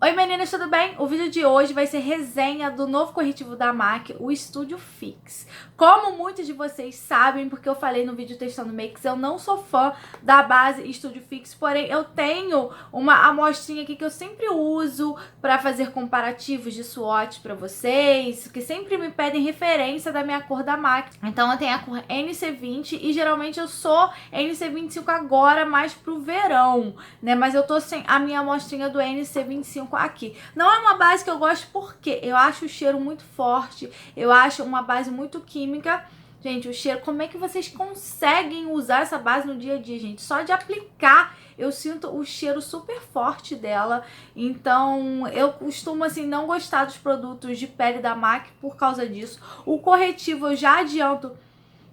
Oi meninas, tudo bem? O vídeo de hoje vai ser resenha do novo corretivo da MAC, o Studio Fix. Como muitos de vocês sabem, porque eu falei no vídeo testando makes, eu não sou fã da base Studio Fix, porém eu tenho uma amostrinha aqui que eu sempre uso para fazer comparativos de swatch para vocês, que sempre me pedem referência da minha cor da MAC. Então eu tenho a cor NC20 e geralmente eu sou NC25 agora mais pro verão, né? Mas eu tô sem a minha amostrinha do NC25 aqui. Não é uma base que eu gosto porque eu acho o cheiro muito forte, eu acho uma base muito química. Gente, o cheiro, como é que vocês conseguem usar essa base no dia a dia, gente? Só de aplicar, eu sinto o cheiro super forte dela. Então, eu costumo, assim, não gostar dos produtos de pele da MAC por causa disso. O corretivo, eu já adianto,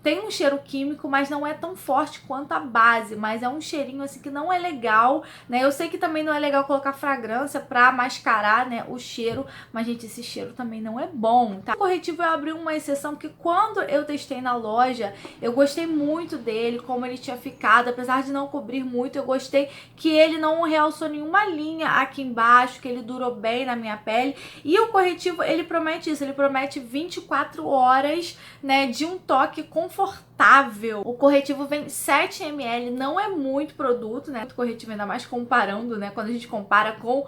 tem um cheiro químico, mas não é tão forte quanto a base, mas é um cheirinho assim que não é legal, né? Eu sei que também não é legal colocar fragrância pra mascarar, né, o cheiro, mas gente, esse cheiro também não é bom, tá? O corretivo eu abri uma exceção que quando eu testei na loja, eu gostei muito dele, como ele tinha ficado, apesar de não cobrir muito, eu gostei que ele não realçou nenhuma linha aqui embaixo, que ele durou bem na minha pele. E o corretivo, ele promete isso, ele promete 24 horas, né, de um toque confortável. O corretivo vem 7 ml, não é muito produto, né? O corretivo, ainda mais comparando, né? Quando a gente compara com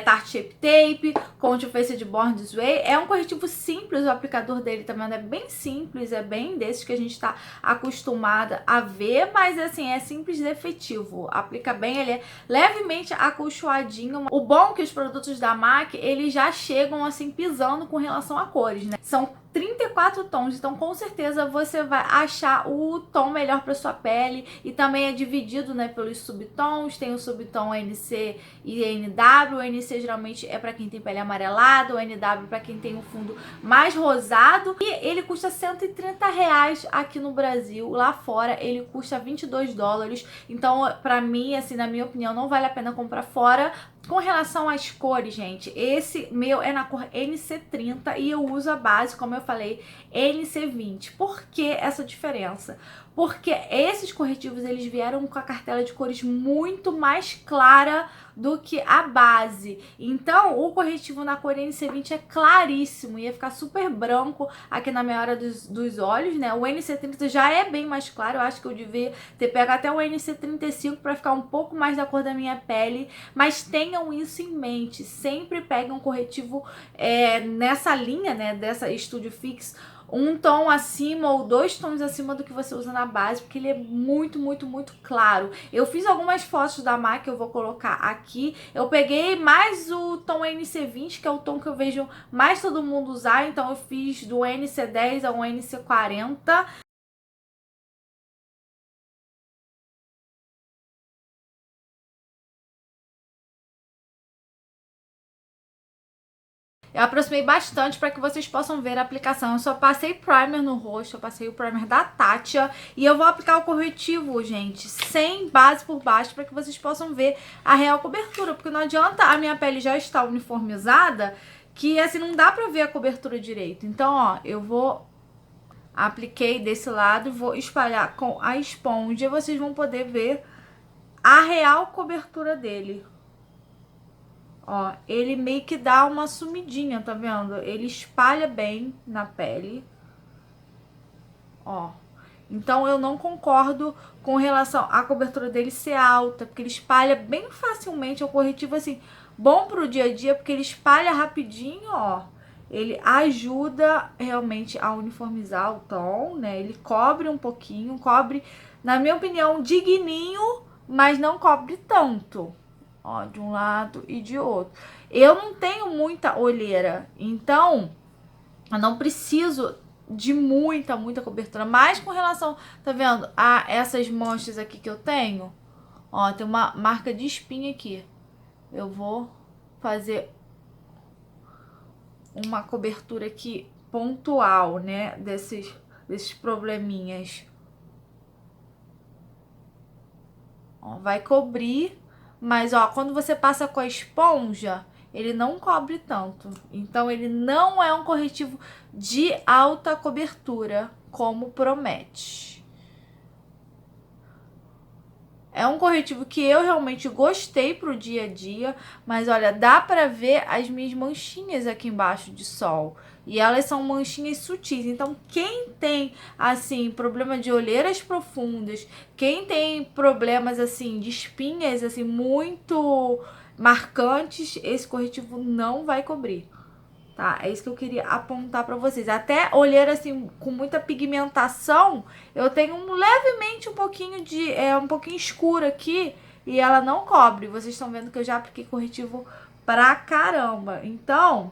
Tarte Shape Tape, com o Too Faced Born This Way, é um corretivo simples, o aplicador dele também é bem simples, é bem desses que a gente tá acostumada a ver, mas assim, é simples e efetivo. Aplica bem, ele é levemente acolchoadinho. O bom é que os produtos da MAC, eles já chegam assim pisando com relação a cores, né? São 34 tons, então com certeza você vai achar o tom melhor para sua pele, e também é dividido, né, pelos subtons. Tem o subtom NC e NW. O NC geralmente é para quem tem pele amarelada, o NW para quem tem um fundo mais rosado, e ele custa R$130 aqui no Brasil. Lá fora ele custa $22, então para mim, assim, na minha opinião, não vale a pena comprar fora. Com relação às cores, gente, esse meu é na cor NC30 e eu uso a base, como eu falei, NC20. Por que essa diferença? Porque esses corretivos, eles vieram com a cartela de cores muito mais clara do que a base. Então, o corretivo na cor NC20 é claríssimo, ia ficar super branco aqui na minha área dos olhos, né? O NC30 já é bem mais claro, eu acho que eu devia ter pego até o NC35 para ficar um pouco mais da cor da minha pele, mas tenham isso em mente, sempre peguem um corretivo nessa linha, né, dessa Studio Fix, um tom acima ou 2 tons acima do que você usa na base, porque ele é muito, muito, muito claro. Eu fiz algumas fotos da MAC, eu vou colocar aqui. Eu peguei mais o tom NC20, que é o tom que eu vejo mais todo mundo usar, então eu fiz do NC10 ao NC40. Eu aproximei bastante para que vocês possam ver a aplicação. Eu só passei primer no rosto, eu passei o primer da Tatcha e eu vou aplicar o corretivo, gente, sem base por baixo, para que vocês possam ver a real cobertura, porque não adianta a minha pele já estar uniformizada, que assim não dá para ver a cobertura direito. Então, ó, eu vou apliquei desse lado, vou espalhar com a esponja e vocês vão poder ver a real cobertura dele. Ó, ele meio que dá uma sumidinha, tá vendo? Ele espalha bem na pele. Ó. Então eu não concordo com relação à cobertura dele ser alta, porque ele espalha bem facilmente. É um corretivo assim, bom pro dia a dia, porque ele espalha rapidinho, ó. Ele ajuda realmente a uniformizar o tom, né? Ele cobre um pouquinho, cobre, na minha opinião, digninho, mas não cobre tanto. Ó, de um lado e de outro. Eu não tenho muita olheira, então eu não preciso de muita cobertura. Mas com relação, tá vendo, a essas manchas aqui que eu tenho, ó, tem uma marca de espinha aqui. Eu vou fazer uma cobertura aqui pontual, né, desses probleminhas. Ó, vai cobrir, mas ó, quando você passa com a esponja, ele não cobre tanto. Então ele não é um corretivo de alta cobertura, como promete. É um corretivo que eu realmente gostei pro dia a dia, mas olha, dá pra ver as minhas manchinhas aqui embaixo de sol. E elas são manchinhas sutis. Então, quem tem, assim, problema de olheiras profundas, quem tem problemas, assim, de espinhas, assim, muito marcantes, esse corretivo não vai cobrir. Tá? É isso que eu queria apontar pra vocês. Até olheira, assim, com muita pigmentação, eu tenho levemente um pouquinho de... um pouquinho escuro aqui e ela não cobre. Vocês estão vendo que eu já apliquei corretivo pra caramba. Então...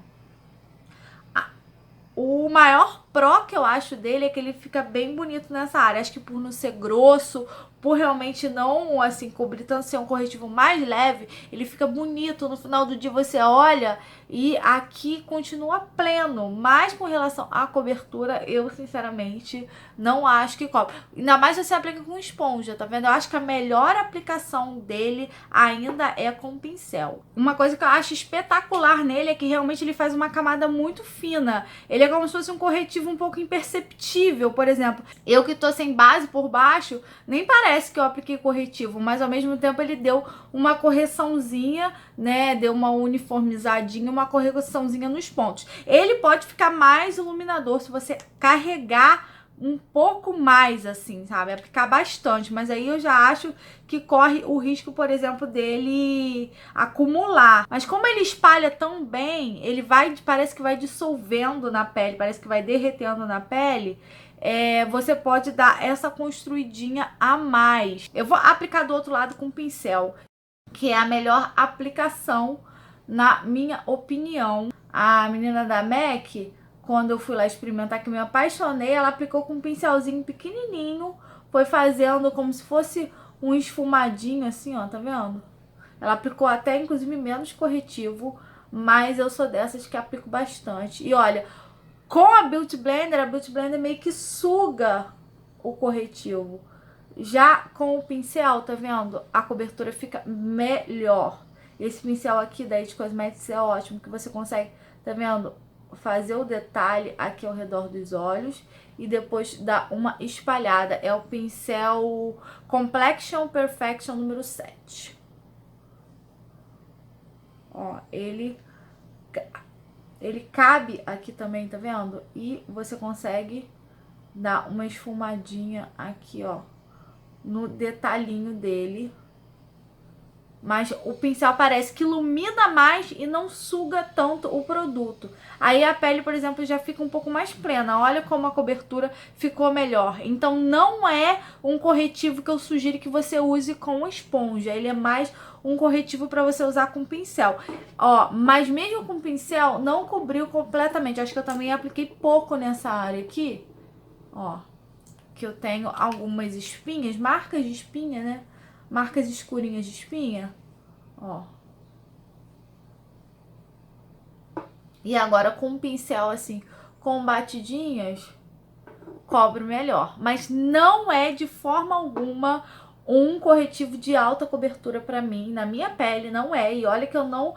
O maior pró que eu acho dele é que ele fica bem bonito nessa área. Acho que por não ser grosso, por realmente não, assim, cobrir tanto, ser um corretivo mais leve, ele fica bonito. No final do dia você olha e aqui continua pleno. Mas com relação à cobertura, eu sinceramente não acho que cobre. Ainda mais se você aplica com esponja, tá vendo? Eu acho que a melhor aplicação dele ainda é com pincel. Uma coisa que eu acho espetacular nele é que realmente ele faz uma camada muito fina. Ele é como se fosse um corretivo um pouco imperceptível. Por exemplo, eu que tô sem base por baixo, nem parece que eu apliquei corretivo, mas ao mesmo tempo ele deu uma correçãozinha, né? Deu uma uniformizadinha, uma correçãozinha nos pontos. Ele pode ficar mais iluminador se você carregar um pouco mais, assim, sabe? Aplicar bastante, mas aí eu já acho que corre o risco, por exemplo, dele acumular. Mas como ele espalha tão bem, ele vai, parece que vai dissolvendo na pele, parece que vai derretendo na pele. Você pode dar essa construidinha a mais. Eu vou aplicar do outro lado com pincel, que é a melhor aplicação, na minha opinião. A menina da MAC, quando eu fui lá experimentar, que me apaixonei, ela aplicou com um pincelzinho pequenininho, foi fazendo como se fosse um esfumadinho assim, ó, tá vendo? Ela aplicou até, inclusive, menos corretivo, mas eu sou dessas que aplico bastante. E olha, com a Beauty Blender meio que suga o corretivo. Já com o pincel, tá vendo? A cobertura fica melhor. Esse pincel aqui da It Cosmetics é ótimo, que você consegue, tá vendo? Fazer o detalhe aqui ao redor dos olhos e depois dar uma espalhada. É o pincel Complexion Perfection número 7. Ó, ele cabe aqui também, tá vendo? E você consegue dar uma esfumadinha aqui, ó, no detalhinho dele. Mas o pincel parece que ilumina mais e não suga tanto o produto. Aí a pele, por exemplo, já fica um pouco mais plena. Olha como a cobertura ficou melhor. Então não é um corretivo que eu sugiro que você use com esponja. Ele é mais um corretivo para você usar com pincel. Ó, mas mesmo com pincel não cobriu completamente. Acho que eu também apliquei pouco nessa área aqui. Ó, que eu tenho algumas espinhas, marcas de espinha, né? Marcas escurinhas de espinha, ó. E agora com um pincel assim, com batidinhas, cobre melhor. Mas não é de forma alguma um corretivo de alta cobertura pra mim. Na minha pele não é. E olha que eu não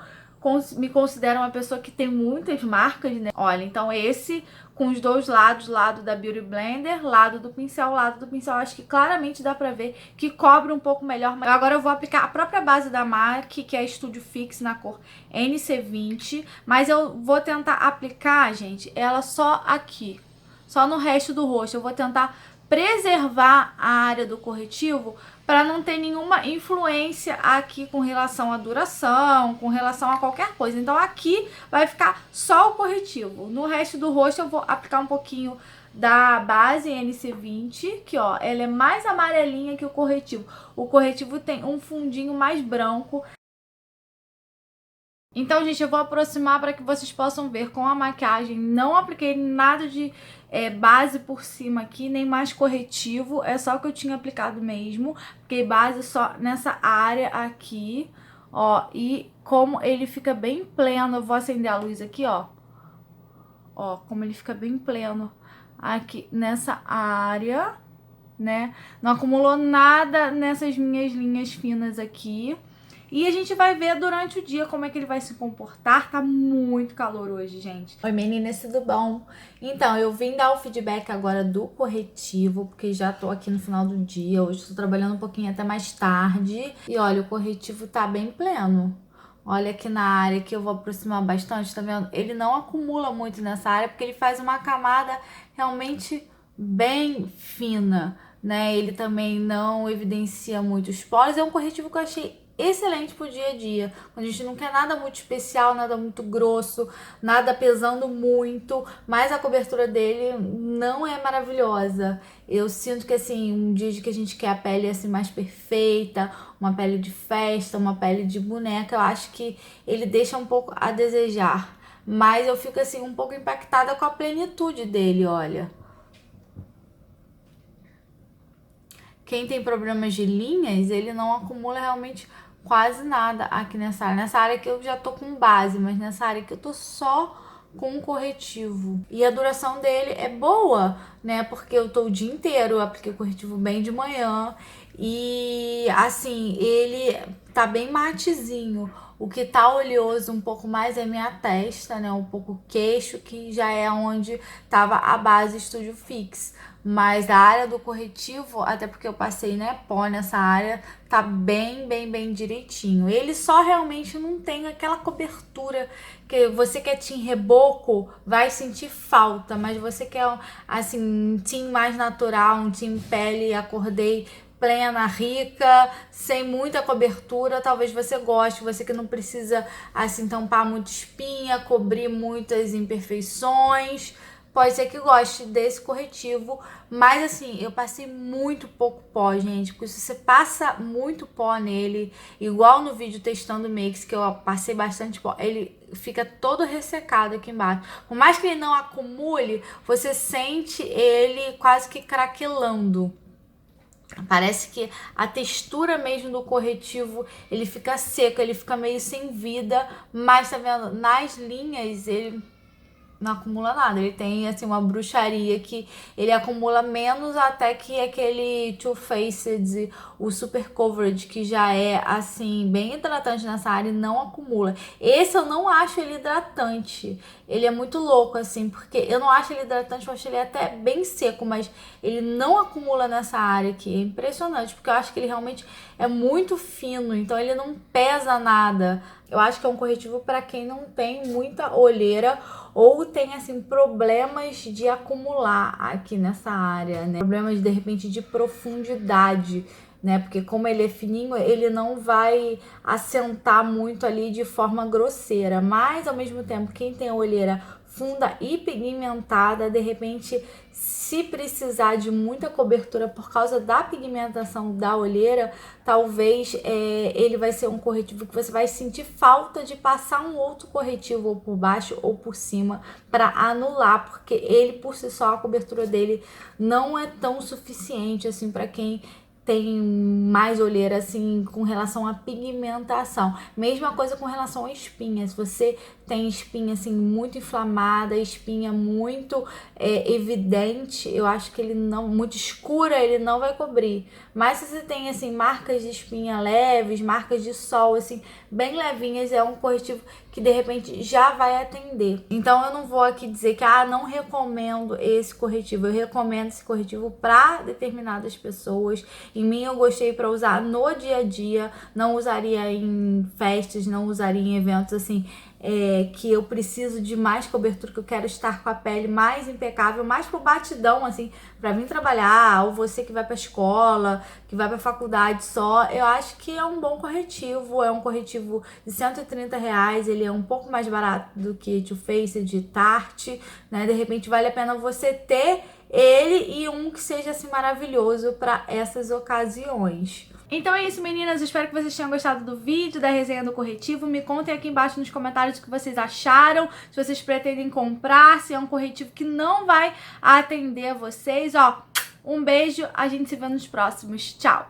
me considero uma pessoa que tem muitas marcas, né? Olha, então esse com os dois lados, lado da Beauty Blender, lado do pincel, acho que claramente dá pra ver que cobre um pouco melhor. Mas agora eu vou aplicar a própria base da MAC, que é a Studio Fix na cor NC20, mas eu vou tentar aplicar, gente, ela só aqui, só no resto do rosto. Eu vou tentar preservar a área do corretivo para não ter nenhuma influência aqui com relação à duração, com relação a qualquer coisa. Então aqui vai ficar só o corretivo. No resto do rosto eu vou aplicar um pouquinho da base NC20, que ó, ela é mais amarelinha que o corretivo. O corretivo tem um fundinho mais branco. Então, gente, eu vou aproximar para que vocês possam ver com a maquiagem. Não apliquei nada de base por cima aqui, nem mais corretivo. É só o que eu tinha aplicado mesmo. Apliquei base só nessa área aqui, ó. E como ele fica bem pleno, eu vou acender a luz aqui, ó. Ó, como ele fica bem pleno aqui nessa área, né? Não acumulou nada nessas minhas linhas finas aqui. E a gente vai ver durante o dia como é que ele vai se comportar. Tá muito calor hoje, gente. Oi, meninas, tudo bom? Então, eu vim dar o feedback agora do corretivo, porque já tô aqui no final do dia. Hoje tô trabalhando um pouquinho até mais tarde. E olha, o corretivo tá bem pleno. Olha aqui na área que eu vou aproximar bastante, tá vendo? Ele não acumula muito nessa área, porque ele faz uma camada realmente bem fina, né? Ele também não evidencia muito os poros. É um corretivo que eu achei excelente pro dia a dia, quando a gente não quer nada muito especial, nada muito grosso, nada pesando muito, mas a cobertura dele não é maravilhosa. Eu sinto que assim, um dia que a gente quer a pele assim mais perfeita, uma pele de festa, uma pele de boneca, eu acho que ele deixa um pouco a desejar, mas eu fico assim um pouco impactada com a plenitude dele, olha. Quem tem problemas de linhas, ele não acumula realmente quase nada aqui nessa área. Nessa área que eu já tô com base, mas nessa área que eu tô só com corretivo. E a duração dele é boa, né? Porque eu tô o dia inteiro, eu apliquei o corretivo bem de manhã. E assim, ele tá bem matezinho. O que tá oleoso um pouco mais é minha testa, né? Um pouco o queixo, que já é onde tava a base Studio Fix. Mas a área do corretivo, até porque eu passei, né, pó nessa área, tá bem direitinho. Ele só realmente não tem aquela cobertura que você quer team reboco, vai sentir falta, mas você quer, assim, um team mais natural, um team pele, acordei plena, rica, sem muita cobertura, talvez você goste, você que não precisa, assim, tampar muita espinha, cobrir muitas imperfeições. Pode ser que goste desse corretivo, mas assim, eu passei muito pouco pó, gente, porque se você passa muito pó nele, igual no vídeo testando makes, que eu passei bastante pó, ele fica todo ressecado aqui embaixo. Por mais que ele não acumule, você sente ele quase que craquelando. Parece que a textura mesmo do corretivo, ele fica seco, ele fica meio sem vida, mas tá vendo, nas linhas ele não acumula nada. Ele tem assim uma bruxaria que ele acumula menos até que aquele Too Faced, o Super Coverage, que já é assim bem hidratante nessa área, e não acumula. Esse eu não acho ele hidratante. Ele é muito louco assim, porque eu não acho ele hidratante, eu acho ele até bem seco, mas ele não acumula nessa área aqui. É impressionante, porque eu acho que ele realmente é muito fino, então ele não pesa nada. Eu acho que é um corretivo para quem não tem muita olheira ou tem assim problemas de acumular aqui nessa área, né? Problemas de repente de profundidade, né? Porque como ele é fininho, ele não vai assentar muito ali de forma grosseira, mas ao mesmo tempo, quem tem a olheira funda e pigmentada, de repente, se precisar de muita cobertura por causa da pigmentação da olheira, talvez ele vai ser um corretivo que você vai sentir falta de passar um outro corretivo ou por baixo ou por cima para anular, porque ele por si só, a cobertura dele não é tão suficiente assim para quem tem mais olheira assim com relação à pigmentação. Mesma coisa com relação à espinha. Se você tem espinha assim muito inflamada, espinha muito evidente, eu acho que ele não, muito escura, ele não vai cobrir. Mas se você tem assim marcas de espinha leves, marcas de sol assim bem levinhas, é um corretivo que de repente já vai atender. Então eu não vou aqui dizer que não recomendo esse corretivo. Eu recomendo esse corretivo para determinadas pessoas. Em mim eu gostei para usar no dia a dia, não usaria em festas, não usaria em eventos assim que eu preciso de mais cobertura, que eu quero estar com a pele mais impecável, mais pro batidão, assim, pra vir trabalhar, ou você que vai pra escola, que vai pra faculdade só. Eu acho que é um bom corretivo, é um corretivo de R$130, ele é um pouco mais barato do que Too Faced, de Tarte, né? De repente vale a pena você ter ele e um que seja assim maravilhoso para essas ocasiões. Então é isso, meninas. Eu espero que vocês tenham gostado do vídeo, da resenha do corretivo. Me contem aqui embaixo nos comentários o que vocês acharam, se vocês pretendem comprar, se é um corretivo que não vai atender vocês. Ó, um beijo, a gente se vê nos próximos. Tchau!